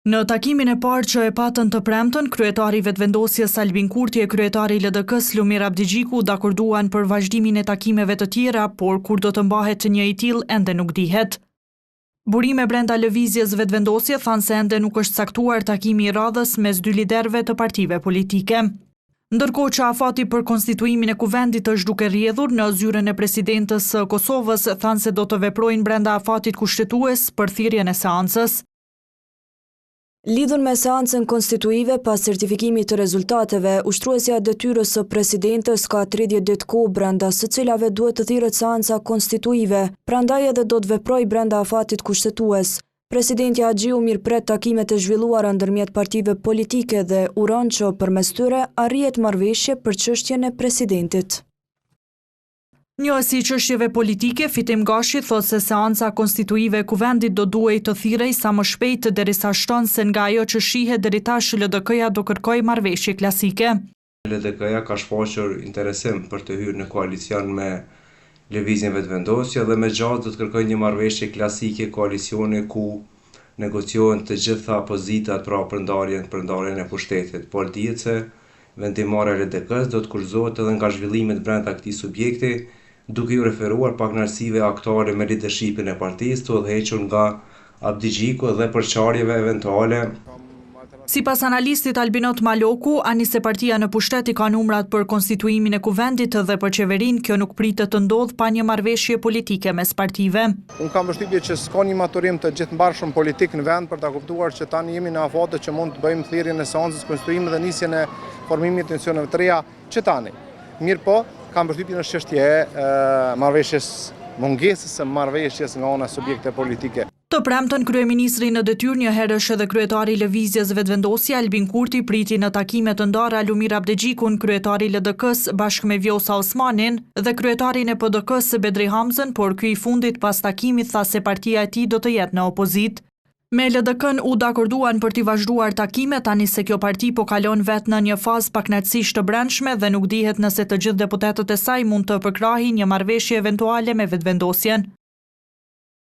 Në takimin e parë që e patën të premtën, kryetari i Vetëvendosjes Albin Kurti e kryetari i LDK-s Lumir Abdigjiku dakorduan për vazhdimin e takimeve të tjera, por kur do të mbahet një i tillë ende nuk dihet. Burime brenda lëvizjes Vetëvendosje thanë se ende nuk është caktuar takimi i radhës mes dy liderëve të partive politike. Ndërkohë që afati për konstituimin e kuvendit është duke rrjedhur, në zyrën e presidentës së Kosovës thanë se do të veprojnë brenda afatit kushtetues për thirrjen e seancës. Lidhur me seancën konstituive pas certifikimit të rezultateve, ushtruesja e detyrës së presidentës ka 30 ditë kohë brenda së cilave duhet të thirret seanca konstituive, prandaj edhe do të veprojë brenda afatit kushtetues. Presidenti Haxhiu mirëpret takimet e zhvilluara ndërmjet partive politike dhe uron që përmes tyre arrihet marrëveshje për çështjen e presidentit. Njësi çështjeve politike, Fitim Gashi thotë se seanca konstituive e kuvendit do duhej të thirrej sa më shpejt derisa shton se nga ajo që shihet deri tash LDK-ja do kërkojë marrëveshje klasike. LDK-ja ka shfaqur interesim për të hyrë në koalicion me Lëvizjen Vetëvendosje dhe me gjatë do të kërkojë një marrëveshje klasike koalicioni ku negociohen të gjitha pozitat për ndarjen e pushtetit, por dihet se vendimmarrja e LDK-s do të kurzohet edhe nga zhvillimet brenda këtij subjekti, duke ju referuar pagnarësive aktore me leadershipin e partisë të udhëhequr nga Abdigjiku dhe përçarjeve eventuale. Sipas analistit Albinot Maloku, ani se partia në pushtet i ka numrat për konstituimin e kuvendit dhe për qeverinë, kjo nuk pritet të ndodhë pa një marrëveshje politike mes partive. Unë kam përshtypje që s'ka një maturim të gjithëmbarshëm politik në vend për ta kuptuar që tani jemi në afate që mund të bëjmë thirrjen e seancës konstituimit dhe nisjen e formimit të institucioneve të reja që tani. Mirë po, kam përshtypje në çështje marrëveshjes, mungesës së marrëveshjes nga ana subjekte politike. Të premtën kryeministri në detyrë një herësh edhe kryetari i Lëvizjes Vetëvendosje Albin Kurti priti në takime të ndara Lumir Abdigjikun, kryetari i LDK-s bashkë me Vjosa Osmanin dhe kryetarin e PDK-s Bedri Hamzën, por ky i fundit pas takimit tha se partia e tij do të jetë në opozit. Me LDK-n u dakorduan për t'i vazhduar takimet, tani se kjo parti po kalon vetë në një fazë paknaqësisht të brendshme dhe nuk dihet nëse të gjithë deputetët e saj mund të përkrahin një marrëveshje eventuale me Vetëvendosjen.